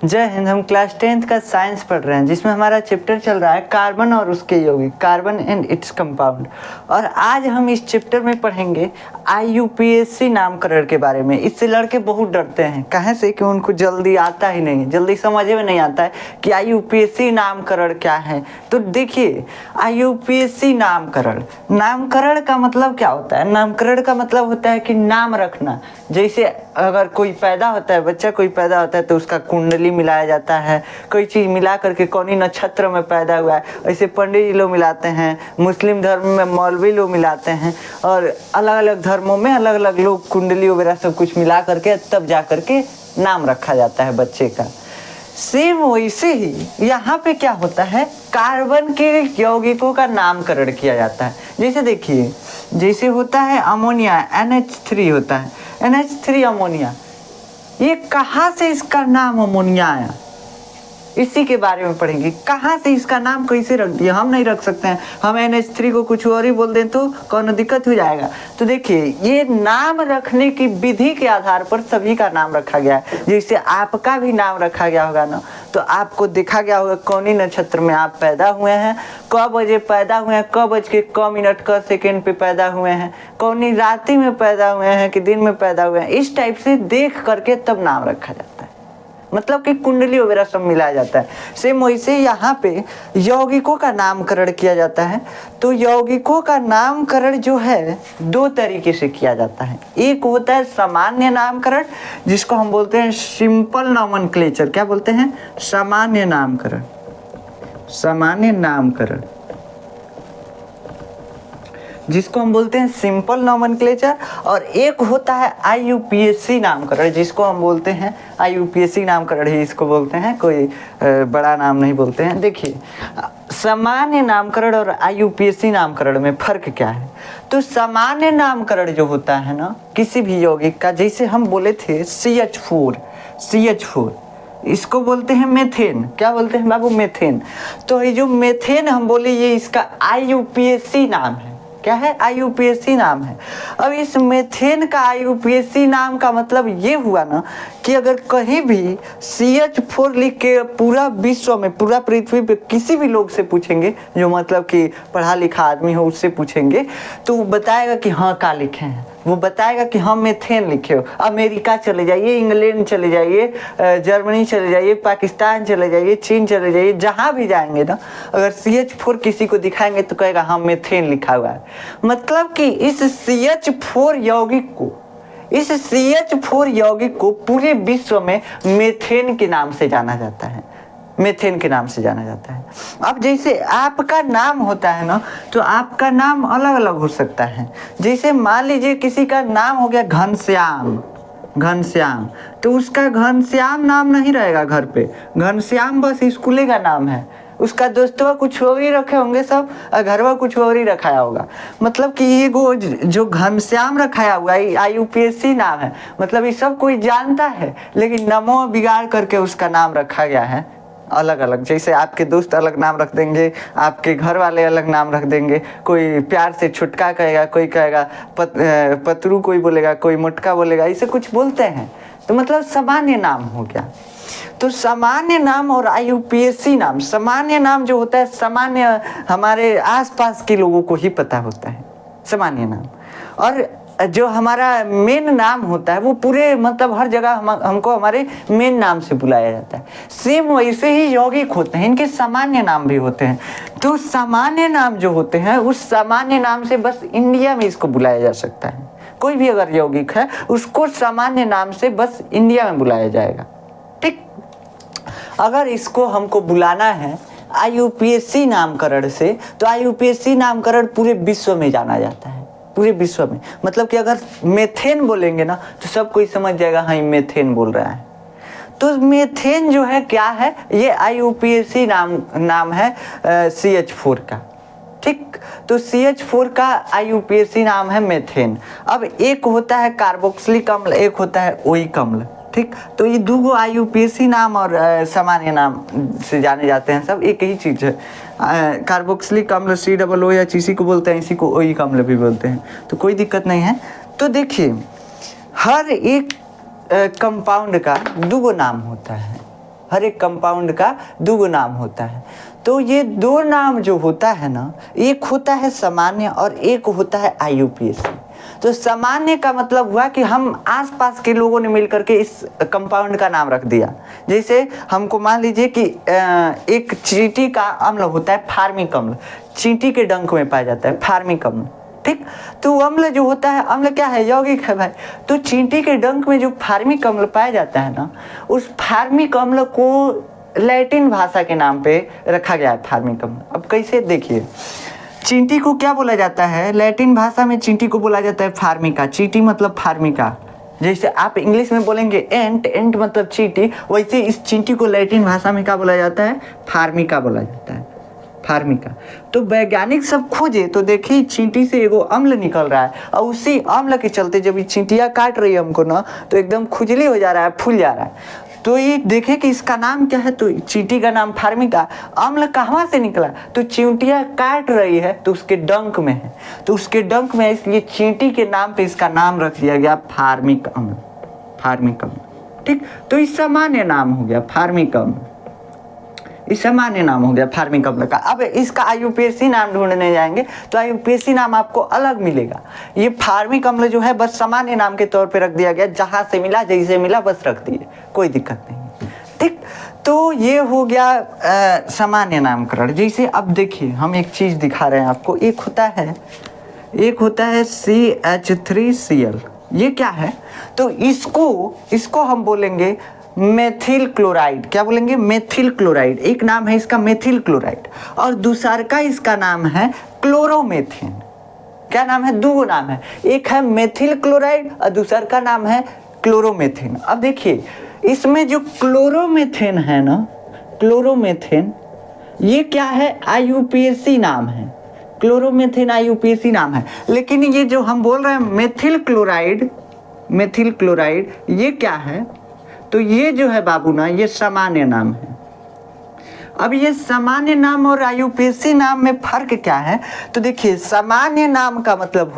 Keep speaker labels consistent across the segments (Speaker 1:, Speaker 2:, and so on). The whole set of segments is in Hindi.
Speaker 1: जय हिंद। हम क्लास 10th का साइंस पढ़ रहे हैं जिसमें हमारा चैप्टर चल रहा है कार्बन और उसके यौगिक, कार्बन एंड इट्स कंपाउंड। और आज हम इस चैप्टर में पढ़ेंगे IUPAC नामकरण के बारे में। इससे लड़के बहुत डरते हैं, कहें से कि उनको जल्दी आता ही नहीं, जल्दी समझ में नहीं आता है कि IUPAC नामकरण क्या है। तो देखिए IUPAC नामकरण का मतलब क्या होता है? नामकरण का मतलब होता है कि नाम रखना। जैसे अगर कोई पैदा होता है, बच्चा कोई पैदा होता है तो उसका कुंडली मिलाया जाता है, कोई चीज़ मिला करके कौनी नक्षत्र में पैदा हुआ है, ऐसे पंडित जी लोग मिलाते हैं, मुस्लिम धर्म में मौलवी लोग मिलाते हैं, और अलग अलग धर्मों में अलग अलग लोग कुंडली वगैरह सब कुछ मिला करके तब जा करके नाम रखा जाता है बच्चे का। सेम वैसे ही यहाँ पे क्या होता है, कार्बन के यौगिकों का नामकरण किया जाता है। जैसे देखिए, जैसे होता है अमोनिया, NH3 होता है, NH3 अमोनिया। ये कहाँ से इसका नाम अमोनिया आया, इसी के बारे में पढ़ेंगे। कहाँ से इसका नाम कैसे रख दिया, हम नहीं रख सकते हैं। हम NH3 को कुछ और ही बोल दें तो कौन दिक्कत हो जाएगा। तो देखिए, ये नाम रखने की विधि के आधार पर सभी का नाम रखा गया है। जैसे आपका भी नाम रखा गया होगा ना, तो आपको देखा गया होगा कौनी नक्षत्र में आप पैदा हुए हैं, क बजे पैदा हुए हैं, क बज के क मिनट क सेकेंड पे पैदा हुए हैं, कौनी रात्रि में पैदा हुए हैं कि दिन में पैदा हुए हैं। इस टाइप से देख करके तब नाम रखा जाता है, मतलब कि कुंडली वगैरह सब मिलाया जाता है। सेम वैसे यहाँ पे यौगिकों का नामकरण किया जाता है। तो यौगिकों का नामकरण जो है दो तरीके से किया जाता है। एक होता है सामान्य नामकरण, जिसको हम बोलते हैं सिंपल नॉमेनक्लेचर। क्या बोलते हैं? सामान्य नामकरण, सामान्य नामकरण, जिसको हम बोलते हैं सिंपल नॉमेनक्लेचर। और एक होता है IUPAC नामकरण, जिसको हम बोलते हैं IUPAC नामकरण ही इसको बोलते हैं, कोई बड़ा नाम नहीं बोलते हैं। देखिए, सामान्य नामकरण और IUPAC नामकरण में फर्क क्या है? तो सामान्य नामकरण जो होता है ना किसी भी यौगिक का, जैसे हम बोले थे CH4, इसको बोलते हैं मेथेन। क्या बोलते हैं बाबू? मेथेन। तो ये जो मेथेन हम बोले, ये इसका IUPAC नाम है। क्या है? IUPAC नाम है। अब इस मेथेन का IUPAC नाम का मतलब ये हुआ ना कि अगर कहीं भी CH4 लिख के पूरा विश्व में, पूरा पृथ्वी पे किसी भी लोग से पूछेंगे, जो मतलब कि पढ़ा लिखा आदमी हो, उससे पूछेंगे तो वो बताएगा कि हाँ क्या लिखे हैं, वो बताएगा कि हम मेथेन लिखे हो। अमेरिका चले जाइए, इंग्लैंड चले जाइए, जर्मनी चले जाइए, पाकिस्तान चले जाइए, चीन चले जाइए, जहाँ भी जाएंगे ना, अगर CH4 किसी को दिखाएंगे तो कहेगा हाँ मेथेन लिखा हुआ है। मतलब कि इस CH4 यौगिक को पूरे विश्व में मेथेन के नाम से जाना जाता है, मेथेन के नाम से जाना जाता है। अब जैसे आपका नाम होता है ना, तो आपका नाम अलग अलग हो सकता है। जैसे मान लीजिए किसी का नाम हो गया घनश्याम, तो उसका घनश्याम नाम नहीं रहेगा घर पे, घनश्याम बस स्कूले का नाम है। उसका दोस्तवा कुछ और ही रखे होंगे सब, और घरवा कुछ और ही रखाया होगा। मतलब कि ये जो घनश्याम रखाया हुआ है IUPAC नाम है, मतलब ये सब कोई जानता है, लेकिन नामों बिगाड़ करके उसका नाम रखा गया है अलग अलग। जैसे आपके दोस्त अलग नाम रख देंगे, आपके घर वाले अलग नाम रख देंगे, कोई प्यार से छुटका कहेगा, कोई कहेगा पतरू, कोई बोलेगा, कोई मोटका बोलेगा, इसे कुछ बोलते हैं। तो मतलब सामान्य नाम हो गया। तो सामान्य नाम और IUPAC नाम, सामान्य नाम जो होता है, सामान्य हमारे आसपास के लोगों को ही पता होता है सामान्य नाम। और जो हमारा मेन नाम होता है वो पूरे मतलब हर जगह हमको हमारे मेन नाम से बुलाया जाता है। सेम वैसे ही यौगिक होते हैं, इनके सामान्य नाम भी होते हैं। तो सामान्य नाम जो होते हैं, उस सामान्य नाम से बस इंडिया में इसको बुलाया जा सकता है। कोई भी अगर यौगिक है उसको सामान्य नाम से बस इंडिया में बुलाया जाएगा, ठीक। अगर इसको हमको बुलाना है IUPAC नामकरण से, तो IUPAC नामकरण पूरे विश्व में जाना जाता है, पूरे विश्व में। मतलब कि अगर मेथेन बोलेंगे ना तो सब कोई समझ जाएगा हाँ ये मेथेन बोल रहा है। तो मेथेन जो है क्या है, ये IUPAC नाम है CH4 का, ठीक। तो CH4 का IUPAC नाम है मेथेन। अब एक होता है कार्बोक्सिलिक अम्ल, एक होता है ओइक अम्ल, ठीक। तो ये दो IUPAC नाम और सामान्य नाम से जाने जाते हैं, सब एक ही चीज़ है। कार्बोक्सिलिक अम्ल COOH इसी को बोलते हैं, इसी को ओइक अम्ल भी बोलते हैं, तो कोई दिक्कत नहीं है। तो देखिए, हर एक कंपाउंड का दो नाम होता है, हर एक कंपाउंड का दो नाम होता है। तो ये दो नाम जो होता है ना, एक होता है सामान्य और एक होता है IUPAC। तो सामान्य का मतलब हुआ कि हम आसपास के लोगों ने मिलकर के इस कंपाउंड का नाम रख दिया। जैसे हमको मान लीजिए कि एक चींटी का अम्ल होता है फार्मिक अम्ल, चींटी के डंक में पाया जाता है फार्मिक अम्ल, ठीक। तो अम्ल जो होता है, अम्ल क्या है, यौगिक है भाई। तो चींटी के डंक में जो फार्मिक अम्ल पाया जाता है ना, उस फार्मिक अम्ल को लैटिन भाषा के नाम पे रखा गया है फार्मिक अम्ल। अब कैसे देखिए, चींटी को क्या बोला जाता है, लैटिन भाषा में चींटी को बोला जाता है फार्मिका। चींटी मतलब फार्मिका। जैसे आप इंग्लिश में बोलेंगे एंट, एंट मतलब चींटी, वैसे इस चींटी को लैटिन भाषा में क्या बोला जाता है, फार्मिका बोला जाता है, फार्मिका। तो वैज्ञानिक सब खोजे तो देखिए चींटी से एगो अम्ल निकल रहा है, और उसी अम्ल के चलते जब ये चींटियाँ काट रही है हमको ना, तो एकदम खुजली हो जा रहा है, फूल जा रहा है। तो ये देखे कि इसका नाम क्या है, तो चींटी का नाम फार्मिका। अम्ल कहाँ से निकला, तो चींटियाँ काट रही है तो उसके डंक में है, तो उसके डंक में, इसलिए चींटी के नाम पे इसका नाम रख दिया गया फार्मिक अम्ल, फार्मिक अम्ल, ठीक। तो इस सामान्य नाम हो गया फार्मिक अम्ल, इस सामान्य नाम हो गया फार्मिक अम्ल का। अब इसका IUPAC नाम ढूंढने जाएंगे तो IUPAC नाम आपको अलग मिलेगा। ये फार्मिक अम्ल जो है बस सामान्य नाम के तौर पे रख दिया गया, जहां से मिला जैसे मिला बस रख दिए, कोई दिक्कत नहीं, ठीक। तो ये हो गया सामान्य नामकरण। जैसे अब देखिए हम एक चीज दिखा रहे हैं आपको, एक होता है CH3Cl। ये क्या है, तो इसको हम बोलेंगे मेथिल क्लोराइड। क्या बोलेंगे, मेथिल क्लोराइड। एक नाम है इसका मेथिल क्लोराइड, और दूसरा का इसका नाम है क्लोरोमेथेन। क्या नाम है, दो नाम है, एक है मेथिल क्लोराइड और दूसरा का नाम है क्लोरोमेथेन। अब देखिए इसमें जो क्लोरोमेथेन है ना, क्लोरोमेथेन ये क्या है, IUPAC नाम है, क्लोरोमेथेन IUPAC नाम है। लेकिन ये जो हम बोल रहे हैं मेथिल क्लोराइड ये क्या है, तो ये जो है बाबू ना, ये सामान्य नाम है। अब ये सामान्य नाम और IUPAC नाम में फर्क क्या है, तो देखिए सामान्य नाम का मतलब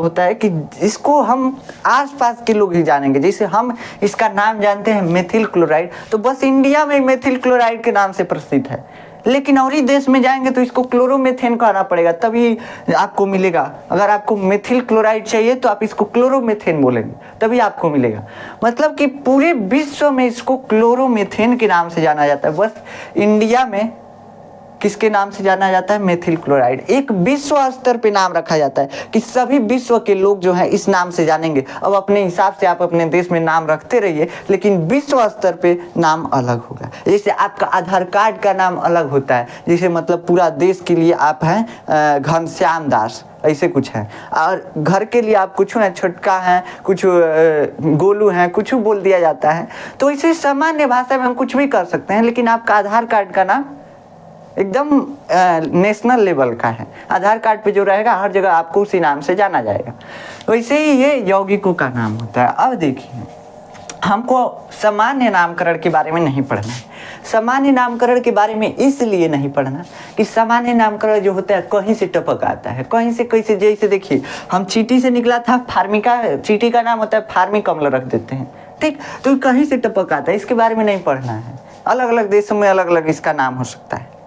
Speaker 1: होता है कि इसको हम आसपास के लोग ही जानेंगे। जैसे हम इसका नाम जानते हैं मेथिल क्लोराइड, तो बस इंडिया में मेथिल क्लोराइड के नाम से प्रसिद्ध है, लेकिन और ही देश में जाएंगे तो इसको क्लोरोमेथेन कहना पड़ेगा, तभी आपको मिलेगा। अगर आपको मेथिल क्लोराइड चाहिए तो आप इसको क्लोरोमेथेन बोलेंगे, तभी आपको मिलेगा। मतलब कि पूरे विश्व में इसको क्लोरोमेथेन के नाम से जाना जाता है, बस इंडिया में किसके नाम से जाना जाता है, मेथिल क्लोराइड। एक विश्व स्तर पे नाम रखा जाता है कि सभी विश्व के लोग जो हैं इस नाम से जानेंगे। अब अपने हिसाब से आप अपने देश में नाम रखते रहिए, लेकिन विश्व स्तर पे नाम अलग होगा। जैसे आपका आधार कार्ड का नाम अलग होता है, जैसे मतलब पूरा देश के लिए आप हैं घनश्याम दास, ऐसे कुछ है, और घर के लिए आप कुछ हैं छोटका हैं, कुछ गोलू हैं, कुछ बोल दिया जाता है। तो इसे सामान्य भाषा में हम कुछ भी कर सकते हैं, लेकिन आपका आधार कार्ड का नाम एकदम नेशनल लेवल का है। आधार कार्ड पे जो रहेगा हर जगह आपको उसी नाम से जाना जाएगा। वैसे ही ये यौगिकों का नाम होता है। अब देखिए हमको सामान्य नामकरण के बारे में नहीं पढ़ना है। सामान्य नामकरण के बारे में इसलिए नहीं पढ़ना कि सामान्य नामकरण जो होता है कहीं से टपक आता है, कहीं से कैसे। जैसे देखिए हम चींटी से निकला था फार्मिका, चींटी का नाम होता है फार्मिक अम्ल रख देते हैं, ठीक। तो कहीं से टपक आता है, इसके बारे में नहीं पढ़ना है। अलग अलग देशों में अलग अलग इसका नाम हो सकता है,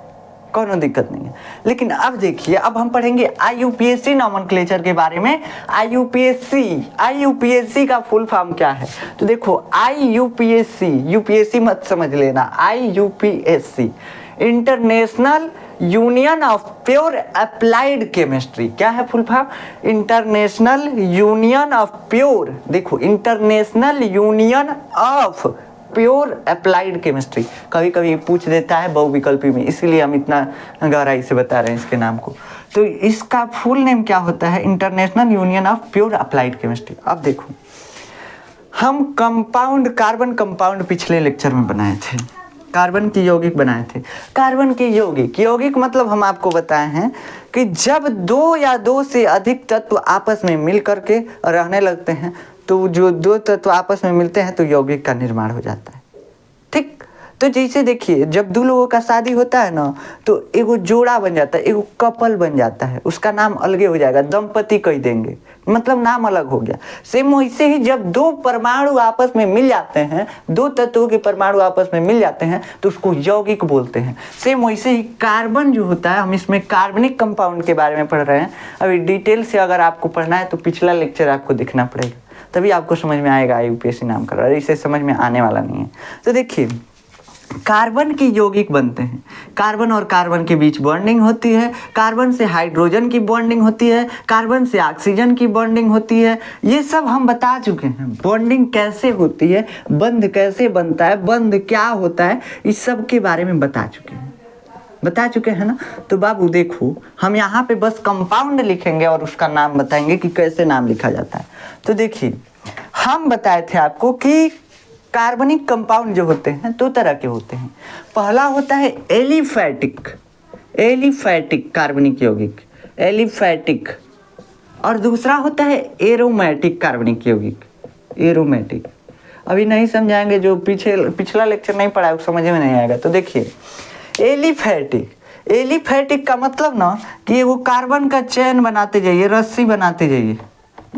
Speaker 1: कोई दिक्कत नहीं है। लेकिन अब देखिए, अब हम पढ़ेंगे IUPAC नॉमेनक्लेचर के बारे में। IUPAC का फुल फॉर्म क्या है, तो देखो IUPAC, UPSC मत समझ लेना, IUPAC international union of pure applied chemistry. क्या है full form, international union of pure, देखो international union of pure applied chemistry. कभी कभी पूछ देता है बहुविकल्पी में, इसलिए हम इतना गहराई से बता रहे हैं इसके नाम को। तो इसका फुल नेम क्या होता है, international union of pure applied chemistry. अब देखो हम कार्बन कंपाउंड पिछले लेक्चर में बनाए थे, कार्बन की यौगिक बनाए थे। कार्बन की यौगिक मतलब हम आपको बताए हैं कि जब दो या दो से अधिक तत्व आपस में मिल करके रहने लगते हैं, तो जो दो तत्व आपस में मिलते हैं तो यौगिक का निर्माण हो जाता है, ठीक। तो जैसे देखिए जब दो लोगों का शादी होता है ना तो एगो जोड़ा बन जाता है, एगो कपल बन जाता है, उसका नाम अलगे हो जाएगा, दंपति कह देंगे, मतलब नाम अलग हो गया। सेम वैसे ही जब दो परमाणु आपस में मिल जाते हैं, दो तत्वों के परमाणु आपस में मिल जाते हैं तो उसको यौगिक बोलते हैं। सेम वैसे ही कार्बन जो होता है, हम इसमें कार्बनिक कंपाउंड के बारे में पढ़ रहे हैं। अभी डिटेल से अगर आपको पढ़ना है तो पिछला लेक्चर आपको देखना पड़ेगा, तभी आपको समझ में आएगा IUPAC नाम कर रहा है, इसे समझ में आने वाला नहीं है। तो देखिए कार्बन की यौगिक बनते हैं, कार्बन और कार्बन के बीच बॉन्डिंग होती है, कार्बन से हाइड्रोजन की बॉन्डिंग होती है, कार्बन से ऑक्सीजन की बॉन्डिंग होती है। ये सब हम बता चुके हैं, बॉन्डिंग कैसे होती है, बंध कैसे बनता है, बंध क्या होता है, इस सब के बारे में बता चुके हैं ना। तो बाबू देखो हम यहाँ पे बस कंपाउंड लिखेंगे और उसका नाम बताएंगे कि कैसे नाम लिखा जाता है। तो देखिए हम बताए थे आपको कि कार्बनिक कंपाउंड जो होते हैं दो तरह के होते हैं। पहला होता है एलिफैटिक कार्बनिक यौगिक, एलिफैटिक, और दूसरा होता है एरोमेटिक कार्बनिक यौगिक, एरोमेटिक। अभी नहीं समझाएंगे, जो पिछला लेक्चर नहीं पढ़ा है वो समझ में नहीं आएगा। तो देखिए एलिफैटिक का मतलब ना कि वो कार्बन का चैन बनाते जाइए, रस्सी बनाते जाइए,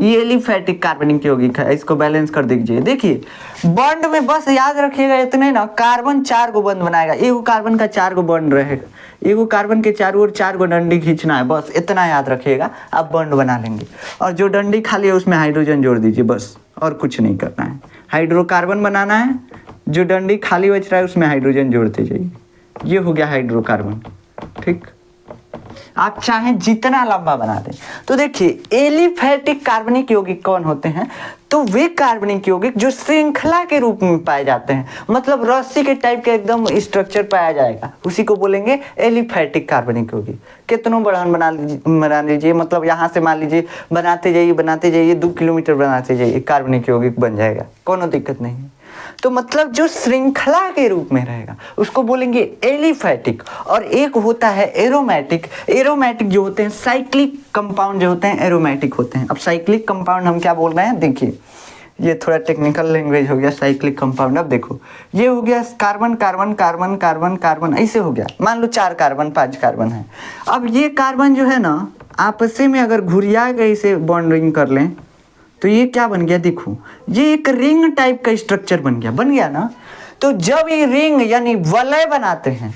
Speaker 1: ये एलिफैटिक कार्बनिक यौगिक है। इसको बैलेंस कर दीजिए। देखिए बॉन्ड में बस याद रखिएगा इतने ना, कार्बन 4 गो बंध बनाएगा, एगो कार्बन का 4 गो बॉन्ड रहेगा, एगो कार्बन के चारों ओर 4 गो डंडी खींचना है, बस इतना याद रखिएगा, आप बॉन्ड बना लेंगे। और जो डंडी खाली है उसमें हाइड्रोजन जोड़ दीजिए, बस और कुछ नहीं करना है। हाइड्रोकार्बन बनाना है, जो डंडी खाली बच रहा है उसमें हाइड्रोजन जोड़ते जाइए, ये हो गया हाइड्रोकार्बन। ठीक, आप चाहें जितना लंबा बना दें। तो देखिए एलिफैटिक कार्बनिक यौगिक कौन होते हैं, तो वे कार्बनिक यौगिक जो श्रृंखला के रूप में पाए जाते हैं, मतलब रस्सी के टाइप के एकदम स्ट्रक्चर पाया जाएगा, उसी को बोलेंगे एलिफैटिक कार्बनिक यौगिक। कितनों बढ़ान बना लीजिए, मतलब यहाँ से मान लीजिए बनाते जाइए 2 किलोमीटर बनाते जाइए, कार्बनिक यौगिक बन जाएगा, कोनो दिक्कत नहीं है। तो मतलब जो श्रृंखला के रूप में रहेगा उसको बोलेंगे एलिफैटिक। और एक होता है एरोमेटिक। एरोमेटिक जो होते हैं साइक्लिक कंपाउंड जो होते हैं एरोमेटिक होते हैं। अब साइक्लिक कंपाउंड हम क्या बोल रहे हैं, देखिए ये थोड़ा टेक्निकल लैंग्वेज हो गया साइक्लिक कंपाउंड। अब देखो ये हो गया carbon carbon carbon carbon carbon, ऐसे हो गया। मान लो 4 कार्बन 5 कार्बन है। अब ये कार्बन जो है ना आपस में अगर घुरिया के इसे बॉन्डिंग कर लें तो ये क्या बन गया, देखो ये एक रिंग टाइप का स्ट्रक्चर बन गया ना। तो जब ये रिंग यानी वलय बनाते हैं,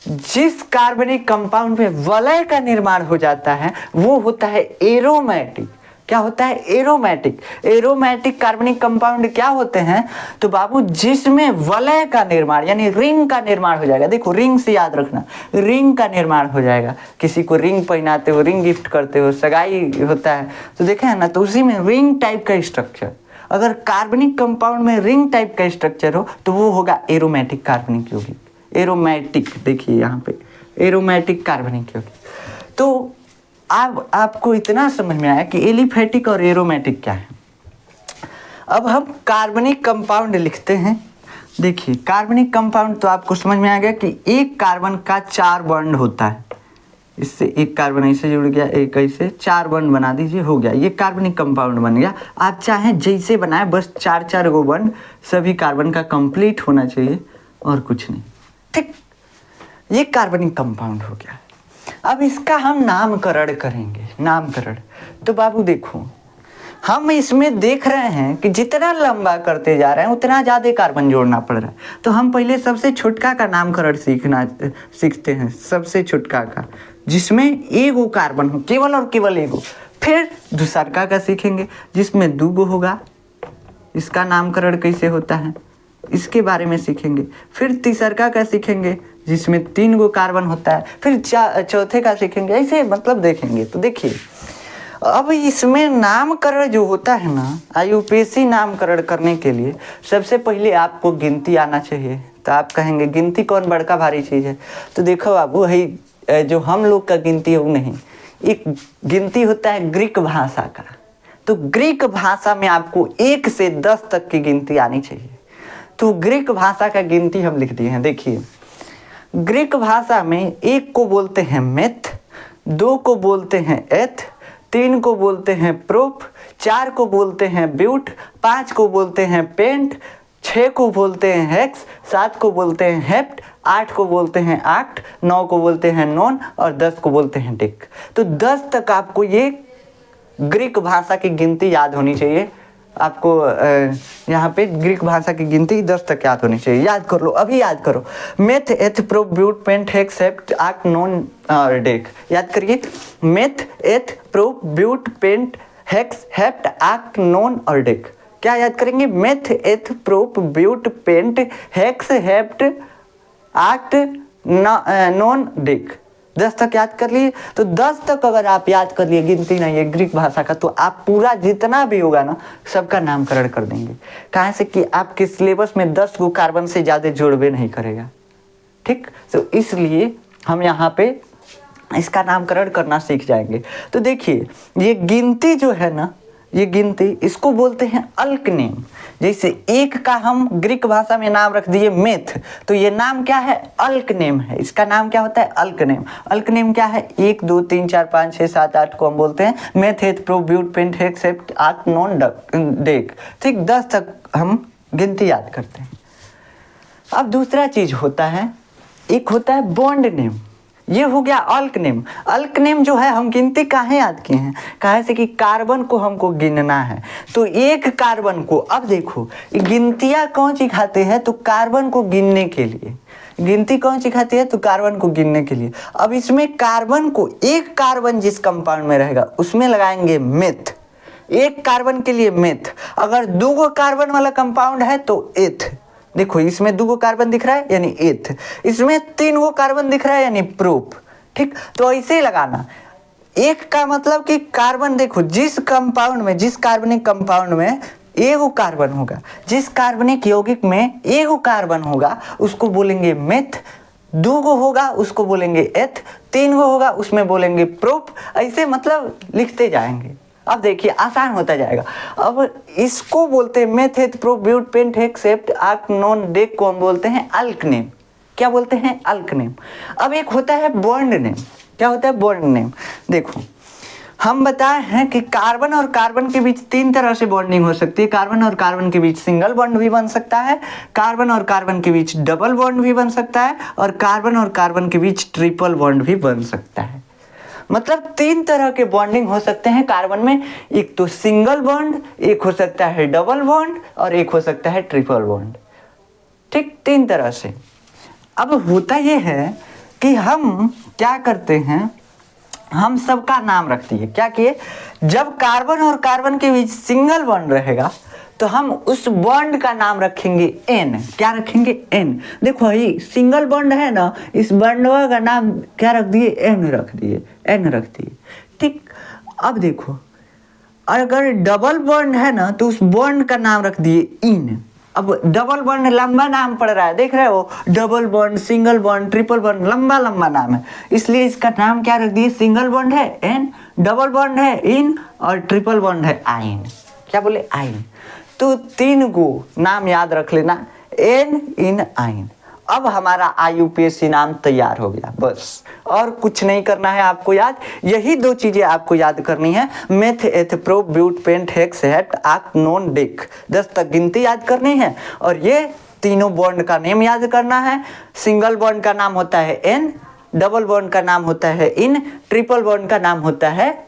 Speaker 1: जिस कार्बनिक कंपाउंड में वलय का निर्माण हो जाता है वो होता है एरोमेटिक। क्या होता है, एरोमेटिक। एरोमेटिक कार्बनिक कंपाउंड क्या होते हैं, तो बाबू जिसमें वलय का निर्माण यानी रिंग का निर्माण हो जाएगा। देखो रिंग से याद रखना, रिंग का निर्माण हो जाएगा। किसी को रिंग पहनाते हो, रिंग गिफ्ट करते हो, सगाई होता है तो देखे है ना, तो उसी में रिंग टाइप का स्ट्रक्चर, अगर कार्बनिक कंपाउंड में रिंग टाइप का स्ट्रक्चर हो तो वो होगा एरोमेटिक कार्बनिक यौगिक। एरोमेटिक, देखिए यहाँ पे एरोमेटिक कार्बनिक यौगिक। तो अब आपको इतना समझ में आया कि एलिफैटिक और एरोमेटिक क्या है। अब हम कार्बनिक कंपाउंड लिखते हैं। देखिए कार्बनिक कंपाउंड तो आपको समझ में आ गया कि एक कार्बन का 4 बॉन्ड होता है। इससे एक कार्बन ऐसे जुड़ गया, एक ऐसे, 4 बॉन्ड बना दीजिए, हो गया, ये कार्बनिक कंपाउंड बन गया। आप चाहें जैसे बनाए, बस 4 गो बॉन्ड सभी कार्बन का कंप्लीट होना चाहिए और कुछ नहीं। ठीक, ये कार्बनिक कंपाउंड हो गया। अब इसका हम नामकरण करेंगे, नामकरण। तो बाबू देखो हम इसमें देख रहे हैं कि जितना लंबा करते जा रहे हैं उतना ज़्यादा कार्बन जोड़ना पड़ रहा है। तो हम पहले सबसे छोटका का नामकरण सीखते हैं, सबसे छोटका का, जिसमें एगो कार्बन हो, केवल और केवल एगो। फिर दूसरका का सीखेंगे जिसमें 2 गो होगा, इसका नामकरण कैसे होता है इसके बारे में सीखेंगे। फिर तीसरका का सीखेंगे जिसमें 3 गो कार्बन होता है। फिर चौथे का सीखेंगे, ऐसे मतलब देखेंगे। तो देखिए अब इसमें नामकरण जो होता है ना, IUPAC नामकरण करने के लिए सबसे पहले आपको गिनती आना चाहिए। तो आप कहेंगे गिनती कौन बड़का भारी चीज़ है, तो देखो बाबू है जो हम लोग का गिनती है वो नहीं, एक गिनती होता है ग्रीक भाषा का। तो ग्रीक भाषा में आपको 1 से 10 तक की गिनती आनी चाहिए। तो ग्रीक भाषा का गिनती हम लिख दिए हैं। देखिए ग्रीक भाषा में 1 को बोलते हैं मेथ, 2 को बोलते हैं एथ, 3 को बोलते हैं प्रोप, 4 को बोलते हैं ब्यूट, 5 को बोलते हैं पेंट, 6 को बोलते हैं हेक्स, 7 को बोलते हैं हेप्ट, 8 को बोलते हैं आक्ट, 9 को बोलते हैं नॉन और 10 को बोलते हैं डिक। तो 10 तक आपको ये ग्रीक भाषा की गिनती याद होनी चाहिए। आपको यहाँ पे ग्रीक भाषा की गिनती 10 तक याद होनी चाहिए। याद कर लो, अभी याद करो। Meth, eth, prop, but, pent, hex, hept, oct, non और डेक। याद करिए, meth, eth, prop, but, pent, hex, hept, oct, non और डेक। क्या याद करेंगे? Meth, eth, prop, but, pent, hex, hept, oct, non, dec. 10 तक याद कर लिए। तो 10 तक अगर आप याद कर लिए, गिनती नहीं है ग्रीक भाषा का, तो आप पूरा जितना भी होगा ना सबका नामकरण कर देंगे। कहाँ से कि आपके सिलेबस में 10 को कार्बन से ज़्यादा जोड़वे नहीं करेगा। ठीक, तो इसलिए हम यहाँ पे इसका नामकरण करना सीख जाएंगे। तो देखिए, ये गिनती जो है ना, ये गिनती इसको बोलते हैं अल्क नेम। जैसे एक का हम ग्रीक भाषा में नाम रख दिए मेथ, तो ये नाम क्या है? अल्क नेम है। इसका नाम क्या होता है? Alk name. अल्क नेम क्या है? 1 2 3 4 5 6 7 8 को हम बोलते हैं meth, eth, prop, but, pent, hex, hept, oct, non, dec. ठीक, 10 तक हम गिनती याद करते हैं। अब दूसरा चीज होता है, एक होता है बॉन्ड नेम। ये हो गया अल्क नेम। अल्क नेम जो है हम गिनती काहे याद किए हैं? काहे से कि कार्बन को हमको गिनना है। तो एक कार्बन को, अब देखो गिनतियाँ कौन सिखाते हैं? तो कार्बन को गिनने के लिए। गिनती कौन सिखाती है? तो कार्बन को गिनने के लिए। अब इसमें कार्बन को, एक कार्बन जिस कंपाउंड में रहेगा उसमें लगाएंगे मेथ। एक कार्बन के लिए मेथ। अगर 2 कार्बन वाला कंपाउंड है तो एथ। देखो इसमें 2 कार्बन दिख रहा है यानी एथ, इसमें 3 कार्बन दिख रहा है यानी प्रोप। ठीक, तो ऐसे ही लगाना। एक का मतलब कि कार्बन, देखो जिस कंपाउंड में, जिस कार्बनिक कंपाउंड में 1 कार्बन होगा, जिस कार्बनिक यौगिक में 1 कार्बन होगा उसको बोलेंगे मेथ, 2 होगा उसको बोलेंगे एथ, 3 होगा उसमें बोलेंगे प्रोप। ऐसे मतलब लिखते जाएंगे। अब देखिए आसान होता जाएगा। अब इसको बोलते हैं meth, eth, prop, but, pent, hex, hept, oct, non, dec को हम बोलते हैं अल्क नेम। क्या बोलते हैं? Alk name. अब एक होता है बॉन्ड नेम। क्या होता है? Bond name. देखो हम बताए हैं कि कार्बन और कार्बन के बीच 3 तरह से बॉन्डिंग हो सकती है। कार्बन और कार्बन के बीच सिंगल बॉन्ड भी बन सकता है, कार्बन और कार्बन के बीच डबल बॉन्ड भी बन सकता है, और कार्बन और कार्बन के बीच ट्रिपल बॉन्ड भी बन सकता है। मतलब 3 तरह के बॉन्डिंग हो सकते हैं कार्बन में। एक तो सिंगल बॉन्ड, एक हो सकता है डबल बॉन्ड, और एक हो सकता है ट्रिपल बॉन्ड। ठीक, 3 तरह से। अब होता यह है कि हम क्या करते हैं, हम सबका नाम रख दिए। क्या किए? जब कार्बन और कार्बन के बीच सिंगल बॉन्ड रहेगा तो हम उस बॉन्ड का नाम रखेंगे एन। क्या रखेंगे? एन। देखो ये सिंगल बॉन्ड है ना, इस बॉन्ड का नाम क्या रख दिए? एन रख दिए, एन रख दिए। ठीक, अब देखो अगर डबल बॉन्ड है ना तो उस बॉन्ड का नाम रख दिए इन। अब डबल बॉन्ड लंबा नाम पड़ रहा है, देख रहे हो, double bond, single bond, triple bond, लंबा लंबा नाम है, इसलिए इसका नाम क्या रख दिए? सिंगल बॉन्ड है एन, डबल बॉन्ड है इन, और ट्रिपल बॉन्ड है आइन। क्या बोले? आइन। तो 3 को नाम याद रख लेना, एन, इन, आइन। अब हमारा IUPAC नाम तैयार हो गया, बस और कुछ नहीं करना है आपको याद। यही 2 चीजें आपको याद करनी है, meth, eth, prop, but, pent, hex, hept, oct, non, dec. 10 तक गिनती याद करनी है, और ये तीनों बॉन्ड का नेम याद करना है। सिंगल बॉन्ड का नाम होता है एन, डबल बॉन्ड का नाम होता है इन, ट्रिपल बॉन्ड का नाम होता है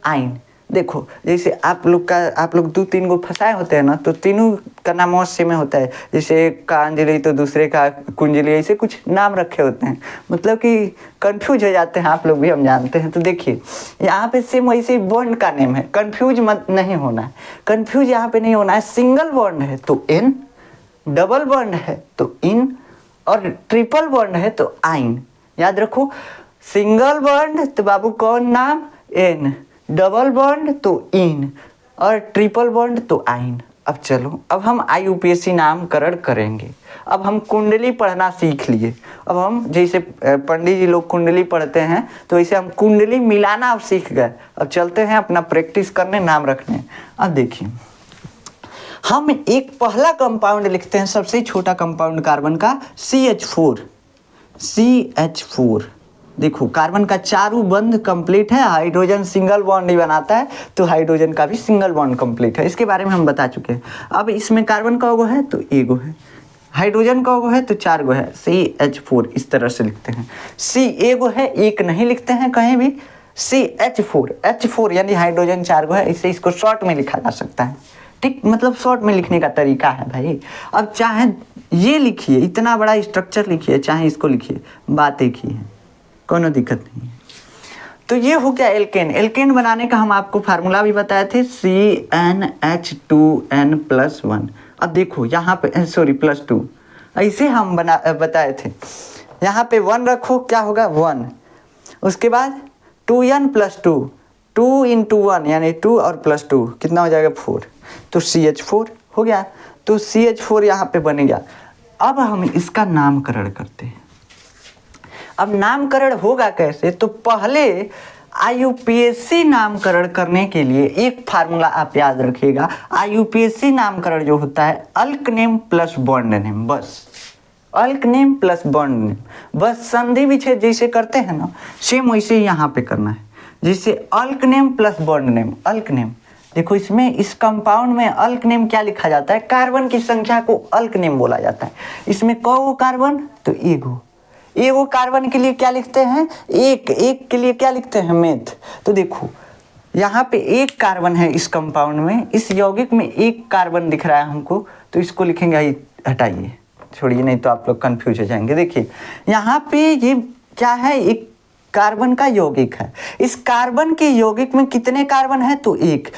Speaker 1: आइन। देखो जैसे आप लोग 2-3 को फंसाए होते हैं ना, तो तीनों का नाम सेम में होता है। जैसे एक का अंजलि तो दूसरे का कुंजलि, ऐसे कुछ नाम रखे होते हैं, मतलब कि कंफ्यूज हो जाते हैं आप लोग भी, हम जानते हैं। तो देखिए यहाँ पे सेम वैसे बॉन्ड का नेम है, कंफ्यूज मत नहीं होना है। कंफ्यूज यहाँ पे नहीं होना है। सिंगल बॉन्ड है तो एन, डबल बॉन्ड है तो इन, और ट्रिपल बॉन्ड है तो आइन। याद रखो, सिंगल बॉन्ड तो बाबू कौन नाम? एन, डबल बॉन्ड तो इन, और ट्रिपल बॉन्ड तो आइन। अब चलो, अब हम IUPAC नामकरण करेंगे। अब हम कुंडली पढ़ना सीख लिए। अब हम जैसे पंडित जी लोग कुंडली पढ़ते हैं, तो वैसे हम कुंडली मिलाना अब सीख गए। अब चलते हैं अपना प्रैक्टिस करने, नाम रखने। अब देखिए हम एक पहला कंपाउंड लिखते हैं, सबसे छोटा कंपाउंड कार्बन का, CH4। देखो कार्बन का चारों बंध कंप्लीट है, हाइड्रोजन सिंगल बॉन्ड ही बनाता है, तो हाइड्रोजन का भी सिंगल बॉन्ड कंप्लीट है। इसके बारे में हम बता चुके हैं। अब इसमें कार्बन का गो है तो ए गो है, हाइड्रोजन का गो है तो 4 गो है, CH4 इस तरह से लिखते हैं। C ए गो है, एक नहीं लिखते हैं कहीं भी, CH4 यानी हाइड्रोजन 4 गो है, इससे इसको शॉर्ट में लिखा जा सकता है। ठीक, मतलब शॉर्ट में लिखने का तरीका है भाई। अब चाहे ये लिखिए, इतना बड़ा स्ट्रक्चर लिखिए, चाहे इसको लिखिए, बात एक ही है, कोनो दिक्कत नहीं है। तो ये हो गया एल्केन। एल्केन बनाने का हम आपको फार्मूला भी बताए थे, CnH2n+1। अब देखो यहाँ पे सॉरी +2, ऐसे हम बताए थे। यहाँ पे 1 रखो, क्या होगा 1, उसके बाद 2n+2, 2 × 1 यानी 2 और +2 कितना हो जाएगा 4, तो CH4 हो गया। तो CH4 यहाँ पे बन गया। अब हम इसका नामकरण करते हैं। अब नामकरण होगा कैसे, तो पहले IUPAC नामकरण करने के लिए एक फार्मूला आप याद रखिएगा। IUPAC नामकरण जो होता है alk name plus bond name, बस अल्क नेम प्लस बॉन्ड नेम, बस संधि विच्छेद जैसे करते हैं ना, सेम वैसे ही यहाँ पे करना है। जैसे alk name plus bond name, alk name देखो, इसमें इस कंपाउंड में अल्क नेम क्या लिखा जाता है, कार्बन की संख्या को अल्क नेम बोला जाता है। इसमें कौ कार्बन, तो एगो कार्बन के लिए क्या लिखते हैं, एक के लिए क्या लिखते हैं, मेथ। तो देखो यहाँ पे एक कार्बन है इस कंपाउंड में, इस यौगिक में एक कार्बन दिख रहा है हमको, तो इसको लिखेंगे, हटाइए छोड़िए, नहीं तो आप लोग कंफ्यूज हो जाएंगे। देखिए यहाँ पे ये क्या है, एक कार्बन का यौगिक है। इस कार्बन के यौगिक में कितने कार्बन है, तो एक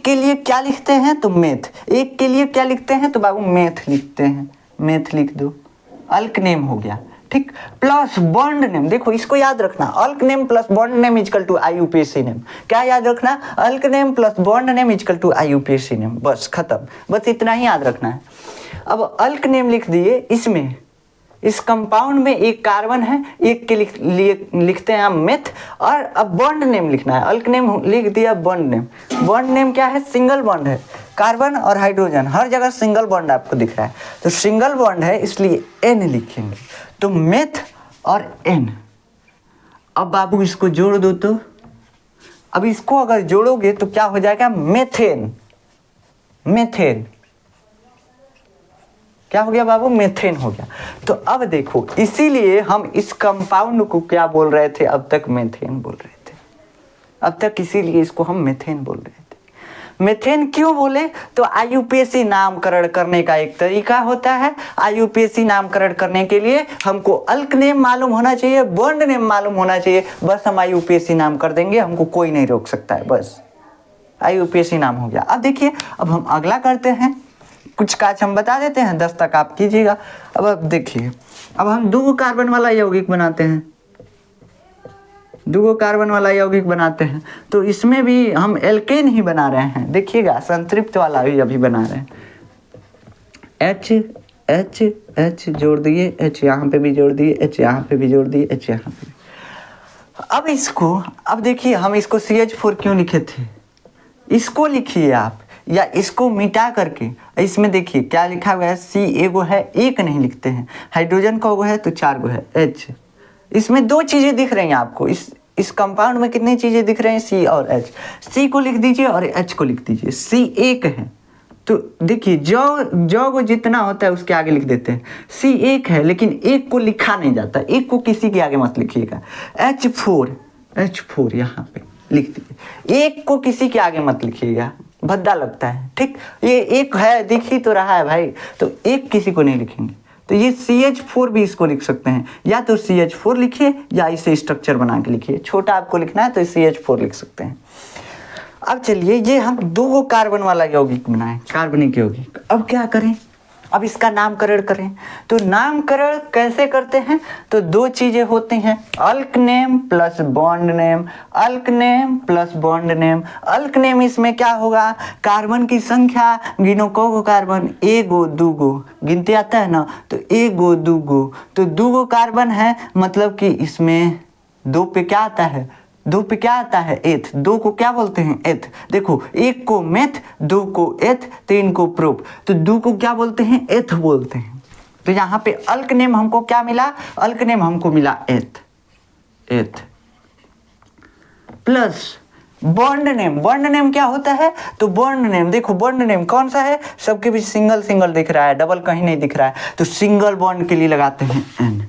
Speaker 1: के लिए क्या लिखते हैं, तो मेथ। एक के लिए क्या लिखते हैं, तो बाबू मेथ लिखते हैं, मेथ लिख दो, अल्क नेम हो गया। ठीक, प्लस बॉन्ड नेम, देखो इसको याद रखना, alk name plus bond name equal to IUPAC name. क्या याद रखना, alk name plus bond name equal to IUPAC name, बस खत्म, बस इतना ही याद रखना है। अब अल्क नेम लिख दिए, इसमें इस कंपाउंड में एक कार्बन है, एक के लिए लिखते हैं हम मेथ, और अब बॉन्ड नेम लिखना है। अल्क नेम लिख दिया, बॉन्ड नेम, बॉन्ड नेम क्या है, सिंगल बॉन्ड है, कार्बन और हाइड्रोजन हर जगह सिंगल बॉन्ड आपको दिख रहा है, तो सिंगल बॉन्ड है इसलिए N लिखेंगे, तो मेथ और N। अब बाबू इसको जोड़ दो, तो अब इसको अगर जोड़ोगे तो क्या हो जाएगा, मेथेन। मेथेन क्या हो गया बाबू, मेथेन हो गया। तो अब देखो, इसीलिए हम इस कंपाउंड को क्या बोल रहे थे, अब तक मेथेन बोल रहे थे, अब तक इसीलिए इसको हम मेथेन बोल रहे थे। मेथेन क्यों बोले, तो IUPAC नामकरण करने का एक तरीका होता है। IUPAC नामकरण करने के लिए हमको अल्क नेम मालूम होना चाहिए, बॉन्ड नेम मालूम होना चाहिए, बस हम IUPAC नाम कर देंगे, हमको कोई नहीं रोक सकता है, बस IUPAC नाम हो गया। अब देखिए, अब हम अगला करते हैं, कुछ काज हम बता देते हैं, 10 तक आप कीजिएगा। अब देखिए, अब हम 2 कार्बन वाला यौगिक बनाते हैं, 2 कार्बन वाला यौगिक बनाते हैं, तो इसमें भी हम एल्केन ही बना रहे हैं। देखिएगा, संतृप्त वाला भी अभी बना रहे हैं। H जोड़ दिए, H यहाँ पे भी जोड़ दिए, H यहाँ पे भी जोड़ दिए, H यहाँ पे। अब इसको, अब देखिए हम इसको CH4 क्यों लिखे थे, इसको लिखिए आप, या इसको मिटा करके इसमें देखिए क्या लिखा हुआ है, C एगो है, एक नहीं लिखते हैं, हाइड्रोजन का गो है तो 4 गो है, H। इसमें 2 चीज़ें दिख रही हैं आपको, इस कंपाउंड में कितनी चीज़ें दिख रही हैं, C और H। C को लिख दीजिए और H को लिख दीजिए। C एक है, तो देखिए जो को जितना होता है उसके आगे लिख देते हैं। C एक है, लेकिन एक को लिखा नहीं जाता, एक को किसी के आगे मत लिखिएगा। H4 यहाँ पे लिख दीजिए, एक को किसी के आगे मत लिखिएगा, भद्दा लगता है। ठीक, ये एक है, दिख ही तो रहा है भाई, तो एक किसी को नहीं लिखेंगे। तो ये CH4 भी इसको लिख सकते हैं, या तो CH4 लिखिए या इसे स्ट्रक्चर बना के लिखिए। छोटा आपको लिखना है तो CH4 लिख सकते हैं। अब चलिए, ये हम 2 कार्बन वाला यौगिक बनाएं, कार्बनिक यौगिक। अब क्या करें, अब इसका नामकरण करें। तो नामकरण कैसे करते हैं, तो 2 चीज़ें होती हैं, alk name plus bond name, alk name plus bond name. Alk name इसमें क्या होगा, कार्बन की संख्या गिनो, को कार्बन, एगो दूगो गिनते आता है ना, तो एगो दूगो, तो 2 कार्बन है, मतलब कि इसमें 2 पे क्या आता है, 2 पे क्या आता है, एथ। 2 को क्या बोलते हैं, एथ। देखो, 1 को मेथ, 2 को एथ, 3 को प्रोप, तो 2 को क्या बोलते हैं, एथ बोलते हैं। तो यहाँ पे अल्क नेम हमको क्या मिला, अल्क नेम हमको मिला एथ। एथ plus bond name. Bond name क्या होता है? तो बॉन्ड नेम देखो, बॉन्ड नेम कौन सा है? सबके बीच सिंगल सिंगल दिख रहा है, डबल कहीं नहीं दिख रहा है, तो सिंगल बॉन्ड के लिए लगाते हैं एन।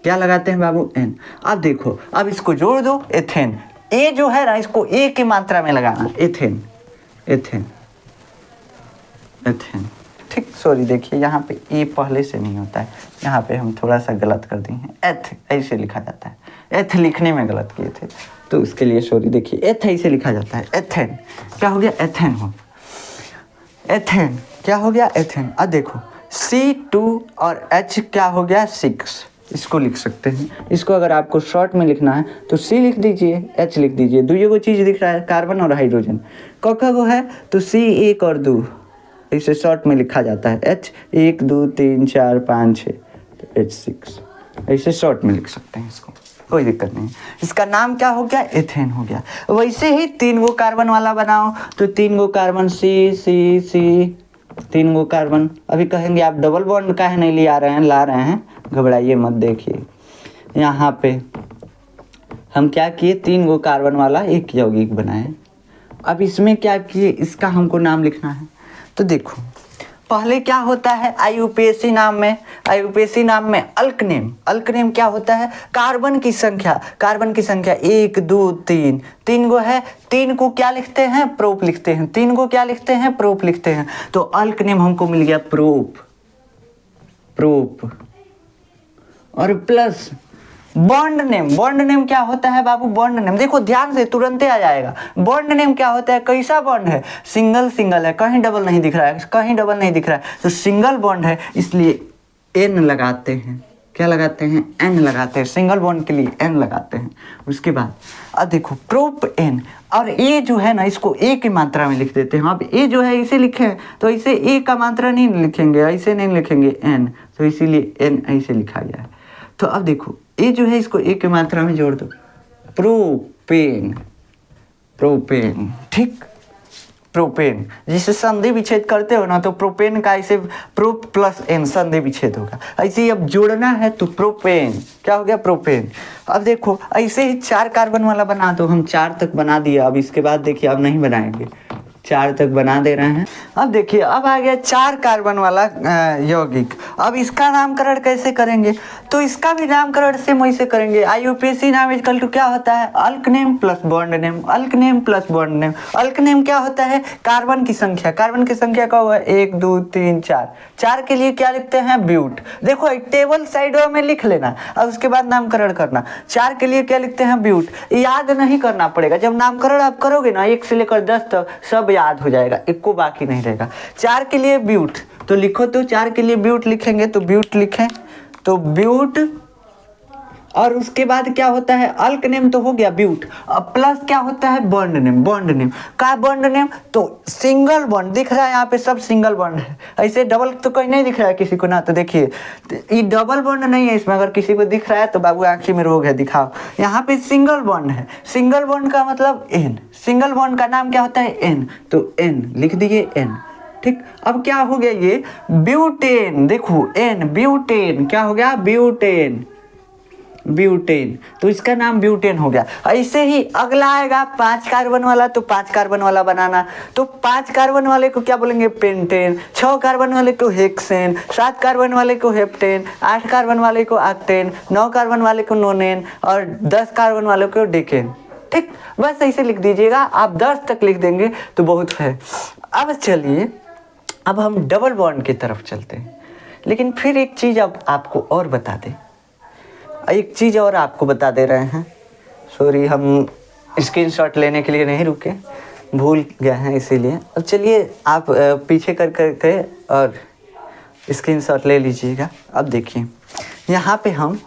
Speaker 1: क्या लगाते हैं बाबू? एन। अब देखो, अब इसको जोड़ दो, एथेन। ए जो है ना, इसको ए की मात्रा में लगाना, एथेन एथेन एथेन। ठीक, सॉरी देखिए यहाँ पे ए पहले से नहीं होता है, यहाँ पे हम थोड़ा सा गलत कर दिए हैं। एथ ऐसे लिखा जाता है, एथ लिखने में गलत किए थे तो उसके लिए सॉरी। देखिए एथ ऐसे लिखा जाता है, एथेन। क्या हो गया? एथेन हो, एथेन क्या हो गया? एथेन। अब देखो C2 और H क्या हो गया? 6। इसको लिख सकते हैं। इसको अगर आपको शॉर्ट में लिखना है तो C लिख दीजिए, H लिख दीजिए। दुइयों को चीज़ दिख रहा है, कार्बन और हाइड्रोजन। कौका को है तो C 1 और 2 इसे शॉर्ट में लिखा जाता है, H 1 2 3 4 5 6 तो H 6 ऐसे शॉर्ट में लिख सकते हैं इसको, कोई दिक्कत नहीं। इसका नाम क्या हो गया? एथेन हो गया। वैसे ही 3 गो कार्बन वाला बनाओ तो 3 गो कार्बन C 3 गो कार्बन। अभी कहेंगे आप डबल बॉन्ड काहे नहीं ले आ रहे हैं? ला रहे हैं, घबराइए मत। देखिए यहाँ पे हम क्या किए, 3 गो कार्बन वाला एक यौगिक बनाए। अब इसमें क्या किए, इसका हमको नाम लिखना है। तो देखो पहले क्या होता है IUPAC नाम में, IUPAC नाम में अल्क नेम। अल्क नेम क्या होता है? कार्बन की संख्या। कार्बन की संख्या 1 2 3, 3 गो है, 3 को क्या लिखते हैं? प्रोप लिखते हैं। 3 को क्या लिखते हैं? प्रोप लिखते हैं। तो अल्क नेम हमको मिल गया प्रोप, प्रोप। और plus bond name. Bond name क्या होता है बाबू? बॉन्ड नेम देखो ध्यान से, तुरंत आ जाएगा। बॉन्ड नेम क्या होता है? कैसा बॉन्ड है? सिंगल सिंगल है, कहीं डबल नहीं दिख रहा है, कहीं डबल नहीं दिख रहा है, तो सिंगल बॉन्ड है, इसलिए एन लगाते हैं। क्या लगाते हैं? एन लगाते हैं। सिंगल बॉन्ड के लिए एन लगाते हैं। उसके बाद अब देखो प्रोप एन, और ए जो है ना, इसको ए की मात्रा में लिख देते हैं। अब ए जो है इसे लिखें तो इसे ए का मात्रा नहीं लिखेंगे, ऐसे नहीं लिखेंगे एन, तो इसीलिए एन ऐसे लिखा गया है। तो अब देखो ए जो है इसको ए की मात्रा में जोड़ दो, प्रोपेन, प्रोपेन। ठीक, प्रोपेन। जिसे संधि विच्छेद करते हो ना, तो प्रोपेन का ऐसे प्रो प्लस एन संधि विच्छेद होगा। ऐसे ही अब जोड़ना है तो प्रोपेन। क्या हो गया? प्रोपेन। अब देखो ऐसे ही 4 कार्बन वाला बना दो। हम 4 तक बना दिए, अब इसके बाद देखिए अब नहीं बनाएंगे, 4 तक बना दे रहे हैं। अब देखिए अब आ गया 4 कार्बन वाला यौगिक। अब इसका नामकरण कैसे करेंगे? तो इसका भी नामकरण सेम वैसे करेंगे। IUPAC नाम इक्वल टू क्या होता है? Alk name plus bond name, alk name plus bond name. Alk name क्या होता है? कार्बन की संख्या। कार्बन की संख्या का हुआ 1 2 3 4। 4 के लिए क्या लिखते हैं? ब्यूट। देखो एक टेबल साइड में लिख लेना और उसके बाद नामकरण करना। 4 के लिए क्या लिखते हैं? ब्यूट। याद नहीं करना पड़ेगा, जब नामकरण आप करोगे ना 1 से लेकर 10 तक सब याद हो जाएगा, एक को बाकी नहीं रहेगा। 4 के लिए ब्यूट तो लिखो, तो 4 के लिए ब्यूट लिखेंगे तो ब्यूट लिखें तो ब्यूट। और उसके बाद क्या होता है? अल्क नेम तो हो गया ब्यूट, अब प्लस क्या होता है? Bond name. बॉन्ड नेम का बॉन्ड नेम तो सिंगल बॉन्ड दिख रहा है, यहाँ पे सब सिंगल बॉन्ड है, ऐसे डबल तो कहीं नहीं दिख रहा है किसी को ना। तो देखिए ये डबल बॉन्ड नहीं है इसमें, अगर किसी को दिख रहा है तो बाबू आंखी में रोग है, दिखाओ। यहाँ पे सिंगल बॉन्ड है, सिंगल बॉन्ड का मतलब एन, सिंगल बॉन्ड का नाम क्या होता है? एन, तो एन लिख दिए एन। ठीक, अब क्या हो गया? ये ब्यूटेन। देखो एन ब्यूटेन, क्या हो गया? Butane, butane. तो इसका नाम ब्यूटेन हो गया। ऐसे ही अगला आएगा 5 कार्बन वाला, तो 5 कार्बन वाला बनाना। तो 5 कार्बन वाले को क्या बोलेंगे? पेंटेन। 6 कार्बन वाले को हेक्सेन। 7 कार्बन वाले को हेप्टेन। 8 कार्बन वाले को ऑक्टेन। 9 कार्बन वाले को नोनेन और 10 कार्बन वाले को डेकेन। ठीक, बस ऐसे लिख दीजिएगा। आप 10 तक लिख देंगे तो बहुत है। अब चलिए अब हम डबल बॉन्ड की तरफ चलते हैं, लेकिन फिर एक चीज़ अब आपको और बता दें, एक चीज़ और आपको बता दे रहे हैं। सॉरी, हम स्क्रीनशॉट लेने के लिए नहीं रुके, भूल गए हैं इसीलिए। अब चलिए आप पीछे कर करके और स्क्रीनशॉट ले लीजिएगा। अब देखिए यहाँ पे हम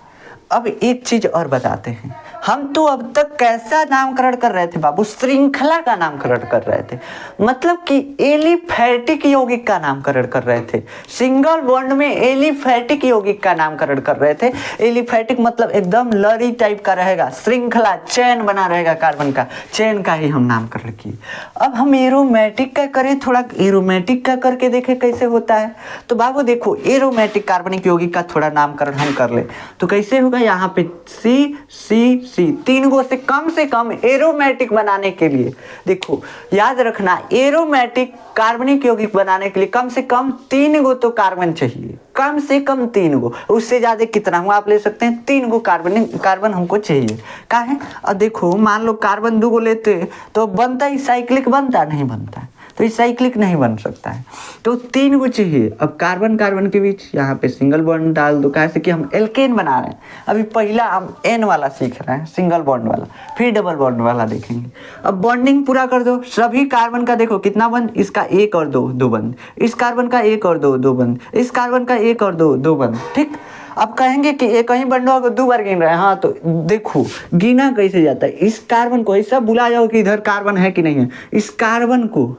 Speaker 1: अब एक चीज़ और बताते हैं। हम तो अब तक कैसा नामकरण कर रहे थे बाबू? श्रृंखला का नामकरण कर रहे थे, मतलब कि एलिफैटिक यौगिक का नामकरण कर रहे थे। सिंगल बॉन्ड में एलिफैटिक यौगिक का नामकरण कर रहे थे। एलिफैटिक मतलब एकदम लरी टाइप का रहेगा, श्रृंखला चैन बना रहेगा कार्बन का, चैन का ही हम नामकरण किए। अब हम एरोमेटिक का करें, थोड़ा एरोमेटिक का करके देखें कैसे होता है। तो बाबू देखो एरोमेटिक कार्बनिक यौगिक का थोड़ा नामकरण हम कर ले तो कैसे होगा? यहाँ पे सी सी सी, 3 गो से कम एरोमेटिक बनाने के लिए, देखो याद रखना, एरोमेटिक कार्बनिक यौगिक बनाने के लिए कम से कम 3 गो तो कार्बन चाहिए, कम से कम 3 गो, उससे ज्यादा कितना हुआ आप ले सकते हैं, 3 गो कार्बन हमको चाहिए। का है, और देखो मान लो कार्बन 2 गो लेते तो बनता ही साइक्लिक, बनता नहीं बनता है, तो ये साइक्लिक नहीं बन सकता है, तो 3 गो चाहिए। अब कार्बन कार्बन के बीच यहाँ पे सिंगल बॉन्ड डाल दो, कैसे कि हम एल्केन बना रहे हैं। अभी पहला हम एन वाला सीख रहे हैं, सिंगल बॉन्ड वाला, फिर डबल बॉन्ड वाला देखेंगे। अब बॉन्डिंग पूरा कर दो, सभी कार्बन का देखो कितना बंद, इसका 1 और 2 बंद, इस कार्बन का 1 और 2 बंद, इस कार्बन का 1 और 2 बंद, ठीक। अब कहेंगे कि एक ही बंडों को 2 बार गिन रहे हैं, हाँ तो देखो गिना कैसे जाता है, इस कार्बन को ऐसा बुला जाओ कि इधर कार्बन है कि नहीं है, इस कार्बन को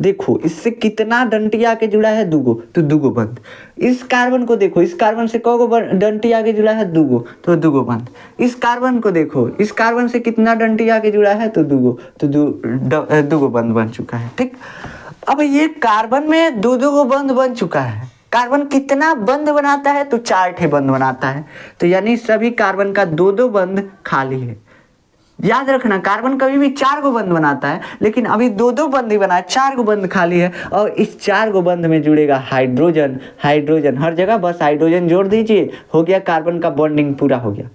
Speaker 1: देखो इससे कितना डंटी आके जुड़ा है, 2 गो, तो 2 गो बंद। इस कार्बन को देखो, इस कार्बन से कौ गो डंटी आके जुड़ा है, 2 गो, तो 2 गो बंद। इस कार्बन को देखो, इस कार्बन से कितना डंटी आके जुड़ा है, तो 2 गो, तो 2 गो बंद बन चुका है, ठीक। अब ये कार्बन में 2 गो बंद बन चुका है। कार्बन कितना बंद बनाता है, तो 4 ठे बंद बनाता है, तो यानी सभी कार्बन का 2 बंद खाली है। याद रखना, कार्बन कभी भी 4 गो बंद बनाता है, लेकिन अभी 2 बंद ही बना है, 4 गो बंद खाली है, और इस 4 गो बंद में जुड़ेगा हाइड्रोजन। हाइड्रोजन हर जगह बस हाइड्रोजन जोड़ दीजिए, हो गया कार्बन का बॉन्डिंग पूरा हो गया।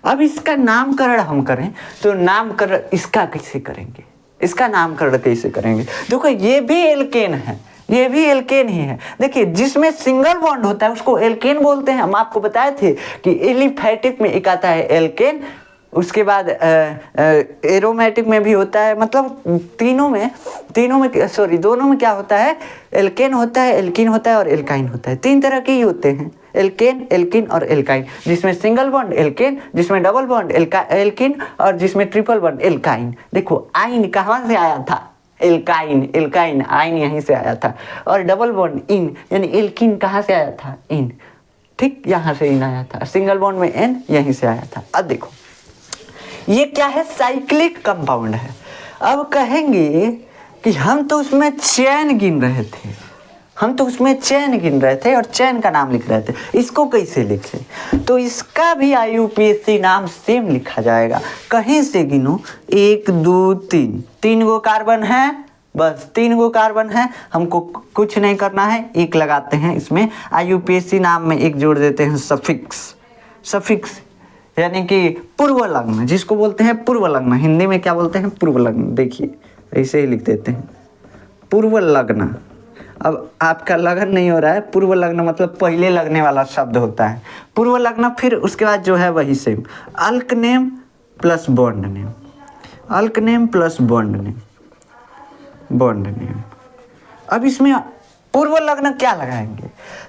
Speaker 1: अब इसका नामकरण हम करें तो नामकरण इसका कैसे करेंगे, इसका नामकरण कैसे करेंगे, देखो ये भी एल्केन है, ये भी एल्केन ही है। देखिए जिसमें सिंगल बॉन्ड होता है उसको एल्केन बोलते हैं। हम आपको बताए थे कि एलिफैटिक में एक आता है एल्केन, उसके बाद एरोमेटिक में भी होता है, मतलब दोनों में क्या होता है, एल्केन होता है, एल्कीन होता है और एल्काइन होता है। 3 तरह के ही होते हैं, एल्केन, एल्कीन और एल्काइन, जिसमें सिंगल बॉन्ड एल्केन, जिसमें डबल बॉन्ड एल्कीन और जिसमें ट्रिपल बॉन्ड एल्काइन। देखो आइन कहाँ से आया था, एल्काइन, एल्काइन आइन यहीं से आया था, और डबल बॉन्ड इन यानी एल्कीन कहाँ से आया था, इन, ठीक, यहाँ से इन आया था, सिंगल बॉन्ड में एन यहीं से आया था। अब देखो ये क्या है, साइक्लिक कंपाउंड है। अब कहेंगे कि हम तो उसमें चैन गिन रहे थे, और चैन का नाम लिख रहे थे, इसको कैसे लिखें, तो इसका भी IUPAC नाम सेम लिखा जाएगा। कहीं से गिनो, 1 2 3 गो कार्बन है, बस 3 गो कार्बन है, हमको कुछ नहीं करना है, 1 लगाते हैं इसमें, IUPAC नाम में 1 जोड़ देते हैं, सफिक्स यानी कि पूर्व लग्न, जिसको बोलते हैं पूर्व लग्न, हिंदी में क्या बोलते हैं, पूर्व लग्न। देखिए ऐसे ही लिख देते हैं, पूर्व लग्न। अब आपका लगन नहीं हो रहा है, पूर्व लग्न मतलब पहले लगने वाला शब्द होता है पूर्व लग्न। फिर उसके बाद जो है वही same, alk name plus bond name, alk name plus bond name. अब इसमें पूर्व लग्न क्या लगाएंगे,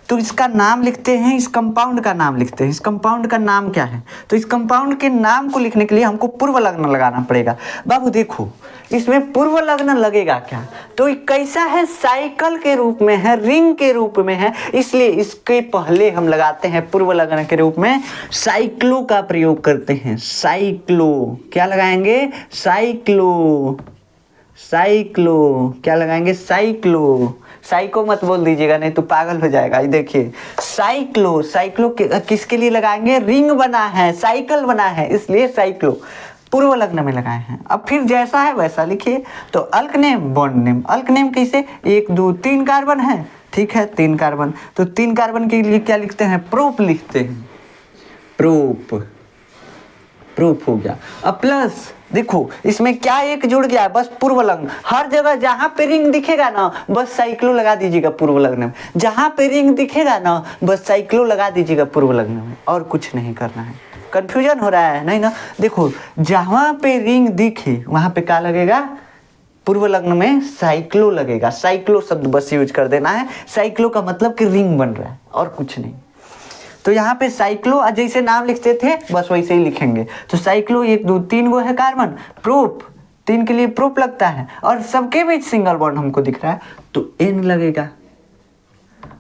Speaker 1: तो इसका नाम लिखते हैं, इस कंपाउंड का नाम लिखते हैं। इस कंपाउंड का नाम क्या है, तो इस कंपाउंड के नाम को लिखने के लिए हमको पूर्व लग्न लगाना पड़ेगा। बाबू देखो इसमें पूर्व लग्न लगेगा क्या, तो ये कैसा है, साइकिल के रूप में है, रिंग के रूप में है, इसलिए इसके पहले हम लगाते हैं पूर्व लग्न के रूप में साइक्लो का प्रयोग करते हैं। साइक्लो क्या लगाएंगे, साइक्लो क्या लगाएंगे, साइको मत बोल दीजिएगा नहीं तो पागल हो जाएगा। देखिए साइक्लो किसके लिए लगाएंगे, रिंग बना है, साइकिल बना है, इसलिए साइक्लो पूर्व लग्न में लगाए हैं। अब फिर जैसा है वैसा लिखिए, तो अल्क name bond name, alk name कैसे, 1 2 3 कार्बन है, ठीक है 3 कार्बन, तो 3 कार्बन के लिए क्या लिखते हैं, प्रोप लिखते हैं, प्रोप हो गया। अब प्लस देखो इसमें क्या 1 जुड़ गया, बस पूर्व लग्न। हर जगह जहां पे रिंग दिखेगा ना बस साइक्लो लगा दीजिएगा पूर्व लग्न में, जहां पे रिंग दिखेगा ना बस साइक्लो लगा दीजिएगा पूर्व लग्न में, और कुछ नहीं करना है। कंफ्यूजन हो रहा है नहीं ना, देखो जहां पे रिंग दिखे वहां पे क्या लगेगा, पूर्व लग्न में साइक्लो लगेगा। साइक्लो शब्द बस यूज कर देना है, साइक्लो का मतलब कि रिंग बन रहा है और कुछ नहीं। तो यहाँ पे साइक्लो जैसे नाम लिखते थे बस वैसे ही लिखेंगे। तो साइक्लो 1 2 3 गो है कार्बन, प्रोप 3 के लिए प्रोप लगता है, और सबके बीच सिंगल बॉन्ड हमको दिख रहा है तो N लगेगा।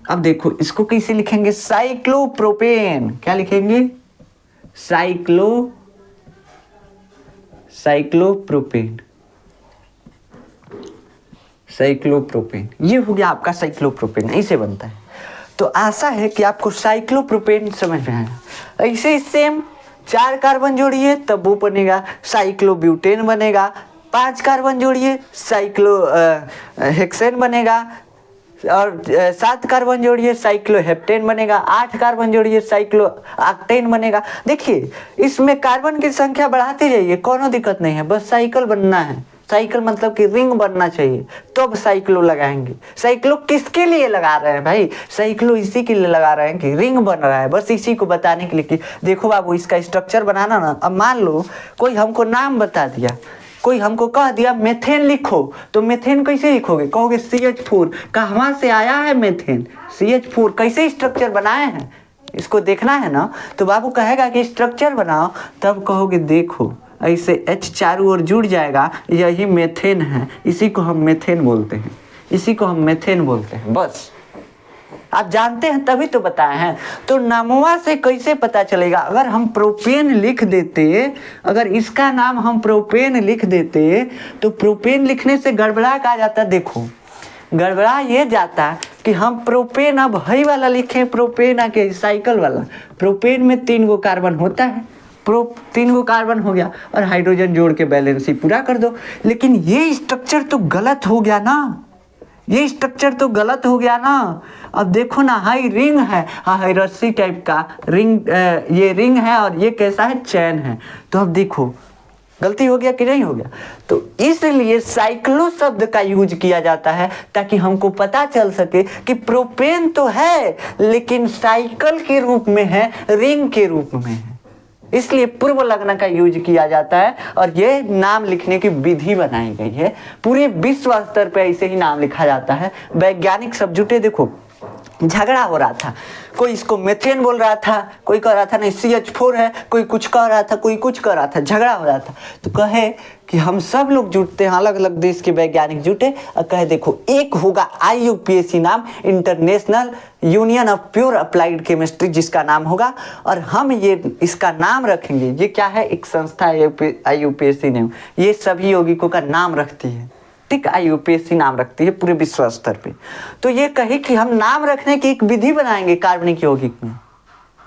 Speaker 1: अब देखो इसको कैसे लिखेंगे, साइक्लोप्रोपेन, क्या लिखेंगे, साइक्लोप्रोपेन, ये हो गया आपका साइक्लोप्रोपेन, ऐसे बनता है। तो आशा है कि आपको साइक्लोप्रोपेन समझ में आया। ऐसे सेम 4 कार्बन जोड़िए तब वो बनेगा साइक्लोब्यूटेन बनेगा, 5 कार्बन जोड़िए साइक्लो हेक्सेन बनेगा, और 7 कार्बन जोड़िए साइक्लोहेप्टेन बनेगा, 8 कार्बन जोड़िए साइक्लो ऑक्टेन बनेगा। देखिए इसमें कार्बन की संख्या बढ़ाते जाइए, कोनो दिक्कत नहीं है, बस साइकिल बनना है। साइकिल मतलब कि रिंग बनना चाहिए, तो अब साइक्लो लगाएंगे। साइक्लो किसके लिए लगा रहे हैं भाई? साइक्लो इसी के लिए लगा रहे हैं कि रिंग बन रहा है, बस इसी को बताने के लिए कि देखो बाबू इसका स्ट्रक्चर बनाना ना। अब मान लो कोई हमको नाम बता दिया, कोई हमको कह दिया मेथेन लिखो, तो मेथेन कैसे लिखोगे? कहोगे CH4। कहाँ से आया है मेथेन? CH4 कैसे स्ट्रक्चर बनाए हैं इसको देखना है ना। तो बाबू कहेगा कि स्ट्रक्चर बनाओ, तब कहोगे देखो ऐसे H चारों ओर जुड़ जाएगा, यही मेथेन है, इसी को हम मेथेन बोलते हैं, इसी को हम मेथेन बोलते हैं। बस आप जानते हैं तभी तो बताए हैं। तो नामवा से कैसे पता चलेगा? अगर हम प्रोपेन लिख देते, अगर इसका नाम हम प्रोपेन लिख देते, तो प्रोपेन लिखने से गड़बड़ा आ जाता। देखो गड़बड़ा ये जाता कि हम प्रोपेन अब हई वाला लिखें, प्रोपेन आके साइकिल वाला। प्रोपेन में 3 गो कार्बन होता है, 3 गो कार्बन हो गया और हाइड्रोजन जोड़ के बैलेंस ही पूरा कर दो। लेकिन ये स्ट्रक्चर तो गलत हो गया ना, ये स्ट्रक्चर तो गलत हो गया ना। अब देखो ना, हाई रिंग है, हाई रस्सी टाइप का रिंग, ये रिंग है और ये कैसा है? चैन है। तो अब देखो गलती हो गया कि नहीं हो गया? तो इसलिए साइक्लो शब्द का यूज किया जाता है ताकि हमको पता चल सके कि प्रोपेन तो है लेकिन साइकिल के रूप में है, रिंग के रूप में है। इसलिए पूर्व लग्न का यूज किया जाता है और ये नाम लिखने की विधि बनाई गई है। पूरे विश्व स्तर पे ऐसे ही नाम लिखा जाता है। वैज्ञानिक सब जुटे, देखो झगड़ा हो रहा था, कोई इसको मेथेन बोल रहा था, कोई कह रहा था नहीं CH4 है, कोई कुछ कह रहा था, कोई कुछ कह रहा था, झगड़ा हो रहा था। तो कहे कि हम सब लोग जुटते हैं, अलग अलग देश के वैज्ञानिक जुटे और कहे देखो एक होगा IUPAC नाम, international union of pure applied chemistry जिसका नाम होगा, और हम ये इसका नाम रखेंगे। ये क्या है? एक संस्था है IUPAC ने, ये सभी यौगिकों का नाम रखती है, ठीक। IUPAC नाम रखती है पूरे विश्व स्तर पे। तो ये कहे कि हम नाम रखने की एक विधि बनाएंगे कार्बनिक यौगिक में,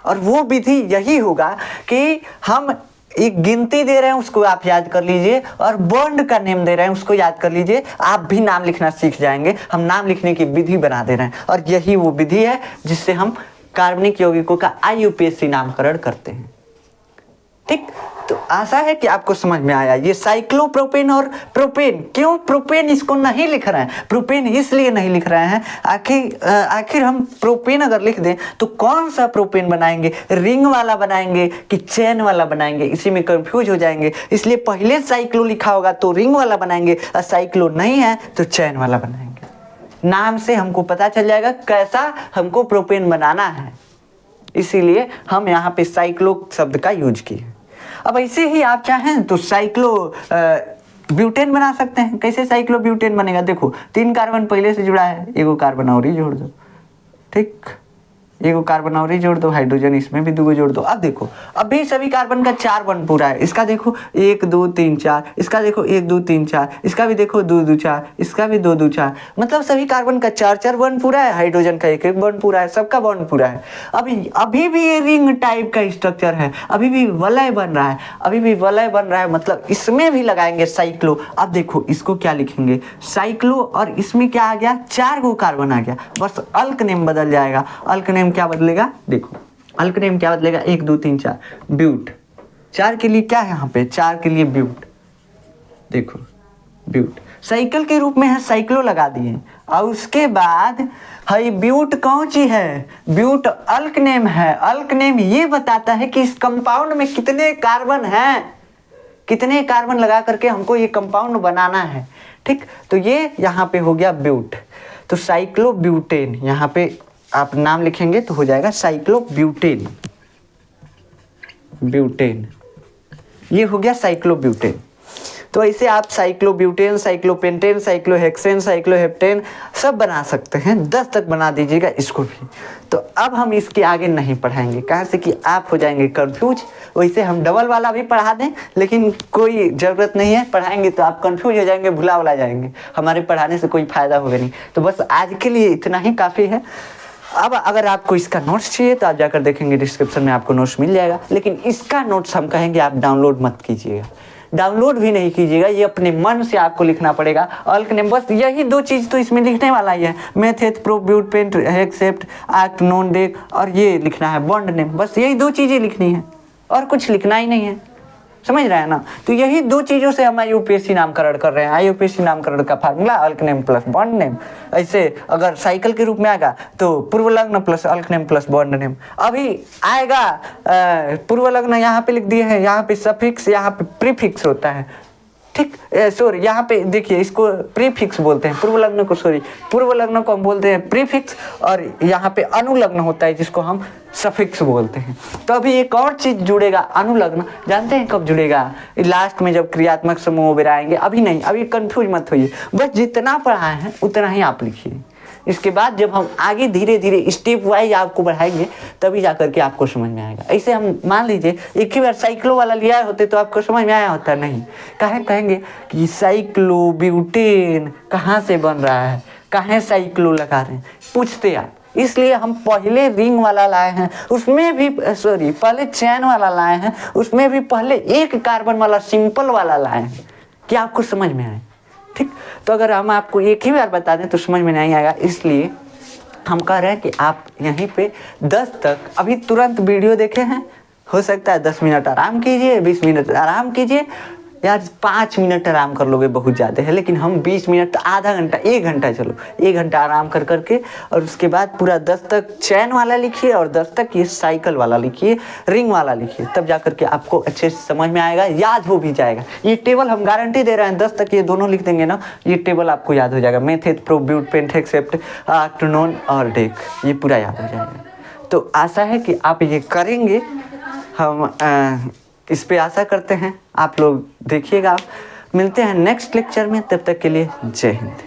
Speaker 1: और वो विधि यही होगा कि हम एक गिनती दे रहे हैं उसको आप याद कर लीजिए, और बॉन्ड का नेम दे रहे हैं उसको याद कर लीजिए। आप भी नाम लिखना सीख जाएंगे। हम नाम लिखने की विधि बना दे रहे हैं और यही वो विधि है जिससे हम कार्बनिक यौगिकों का IUPAC नामकरण करते हैं, ठीक। तो आशा है कि आपको समझ में आया। ये साइक्लोप्रोपेन और प्रोपेन, क्यों प्रोपेन इसको नहीं लिख रहे हैं? प्रोपेन इसलिए नहीं लिख रहे हैं, आखिर हम प्रोपेन अगर लिख दें तो कौन सा प्रोपेन बनाएंगे? रिंग वाला बनाएंगे कि चैन वाला बनाएंगे? इसी में कंफ्यूज हो जाएंगे। इसलिए पहले साइक्लो लिखा होगा तो रिंग वाला बनाएंगे, और साइक्लो नहीं है तो चैन वाला बनाएंगे। नाम से हमको पता चल जाएगा कैसा हमको प्रोपेन बनाना है, इसीलिए हम यहाँ पे साइक्लो शब्द का यूज किए। अब ऐसे ही आप चाहें तो साइक्लो ब्यूटेन बना सकते हैं। कैसे साइक्लो ब्यूटेन बनेगा? देखो 3 कार्बन पहले से जुड़ा है, एगो कार्बन और ही जोड़ दो, ठीक, एगो कार्बन और ही जोड़ दो, हाइड्रोजन इसमें भी 2 जोड़ दो। अब देखो अभी सभी कार्बन का 4 बॉन्ड पूरा है। इसका देखो 1 2 3 4, इसका देखो 1 2 3 4, इसका भी देखो 2 2 4, इसका भी 2 2 4, मतलब सभी कार्बन का 4 बॉन्ड पूरा है, हाइड्रोजन का 1 बॉन्ड पूरा है, सबका बॉन्ड पूरा है। अभी भी ये रिंग टाइप का स्ट्रक्चर है, अभी भी वलय बन रहा है, अभी भी वलय बन रहा है, मतलब इसमें भी लगाएंगे साइक्लो। अब देखो इसको क्या लिखेंगे? साइक्लो, और इसमें क्या आ गया? 4 गो कार्बन आ गया, बस अल्क नेम बदल जाएगा। अल्क नेम क्या बदलेगा? देखो अल्क नेम क्या बदलेगा? 1 2 3 4 ब्यूट। 4 के लिए क्या है यहाँ पे? 4 के लिए ब्यूट। देखो ब्यूट साइकिल के रूप में है, साइक्लो लगा दिए। और उसके बाद है ब्यूट कौन सी है? ब्यूट अल्क नेम है। अल्क नेम ये बताता है कि इस कंपाउंड में कितने कार्बन हैं, कितने कार्बन लगा करके हमको ये कंपाउंड बनाना है, ठीक। तो ये यहाँ पे हो गया ब्यूट। तो साइक्लोब्यूटेन, यहाँ पे आप नाम लिखेंगे तो हो जाएगा साइक्लोब्यूटेन। ब्यूटेन, ये हो गया साइक्लोब्यूटेन। तो ऐसे आप साइक्लोब्यूटेन, साइक्लोपेंटेन, साइक्लोहेक्सेन, साइक्लोहेप्टेन सब बना सकते हैं। 10 तक बना दीजिएगा इसको भी। तो अब हम इसके आगे नहीं पढ़ाएंगे, कहाँ से कि आप हो जाएंगे कंफ्यूज। वैसे हम डबल वाला भी पढ़ा दें, लेकिन कोई ज़रूरत नहीं है, पढ़ाएंगे तो आप कंफ्यूज हो जाएंगे, भुला जाएंगे, हमारे पढ़ाने से कोई फ़ायदा होगा नहीं। तो बस आज के लिए इतना ही काफ़ी है। अब अगर आपको इसका नोट्स चाहिए तो आप जाकर देखेंगे डिस्क्रिप्शन में आपको नोट्स मिल जाएगा, लेकिन इसका नोट्स हम कहेंगे आप डाउनलोड मत कीजिएगा, डाउनलोड भी नहीं कीजिएगा, ये अपने मन से आपको लिखना पड़ेगा। अल्क नेम, बस यही दो चीज़ तो इसमें लिखने वाला ही है, meth eth prop but pent hex hept oct non dec, और ये लिखना है बॉन्ड नेम, बस यही दो चीज़ें लिखनी है और कुछ लिखना ही नहीं है, समझ रहे हैं ना। तो यही दो चीज़ों से हम IUPAC नामकरण कर रहे हैं। IUPAC नामकरण का formula alk name plus bond name. ऐसे अगर साइकिल के रूप में आएगा तो पूर्व लग्न plus alk name plus bond name. अभी आएगा पूर्व लग्न यहाँ पे लिख दिए हैं, यहाँ पे सफिक्स, यहाँ पे प्रीफिक्स होता है, ठीक, सॉरी यहाँ पे देखिए इसको प्रीफिक्स बोलते हैं, पूर्व लग्न को, सॉरी पूर्व लग्न को हम बोलते हैं प्रीफिक्स, और यहाँ पे अनुलग्न होता है जिसको हम सफिक्स बोलते हैं। तो अभी एक और चीज जुड़ेगा, अनुलग्न, जानते हैं कब जुड़ेगा? लास्ट में जब क्रियात्मक समूह वगैरह आएंगे, अभी नहीं, अभी कंफ्यूज मत होइए, बस जितना पढ़ाए हैं उतना ही आप लिखिए। इसके बाद जब हम आगे धीरे धीरे स्टेप वाइज आपको बढ़ाएंगे तभी जाकर के आपको समझ में आएगा। ऐसे हम मान लीजिए एक ही बार साइक्लो वाला लिया होते तो आपको समझ में आया होता, नहीं। कहेंगे कि साइक्लोब्यूटेन कहाँ से बन रहा है, कहाँ साइक्लो लगा रहे हैं, पूछते आप, इसलिए हम पहले रिंग वाला लाए हैं, उसमें भी सॉरी पहले चैन वाला लाए हैं, उसमें भी पहले एक कार्बन वाला सिंपल वाला लाए हैं कि आपको समझ में आए, ठीक। तो अगर हम आपको एक ही बार बता दें तो समझ में नहीं आएगा, इसलिए हम कह रहे हैं कि आप यहीं पे 10 तक अभी तुरंत वीडियो देखे हैं, हो सकता है 10 मिनट आराम कीजिए, 20 मिनट आराम कीजिए, यार 5 मिनट आराम कर लोगे बहुत ज़्यादा है, लेकिन हम 20 मिनट, आधा घंटा, 1 घंटा, चलो 1 घंटा आराम कर करके, और उसके बाद पूरा 10 तक चैन वाला लिखिए और 10 तक ये साइकिल वाला लिखिए, रिंग वाला लिखिए, तब जा करके आपको अच्छे से समझ में आएगा, याद हो भी जाएगा। ये टेबल हम गारंटी दे रहे हैं, 10 तक ये दोनों लिख देंगे ना, ये टेबल आपको याद हो जाएगा, मेथेथ prop but pent hex hept oct non और डेक, ये पूरा याद हो जाएगा। तो आशा है कि आप ये करेंगे, हम इस पे आशा करते हैं, आप लोग देखिएगा। मिलते हैं नेक्स्ट लेक्चर में, तब तक के लिए जय हिंद।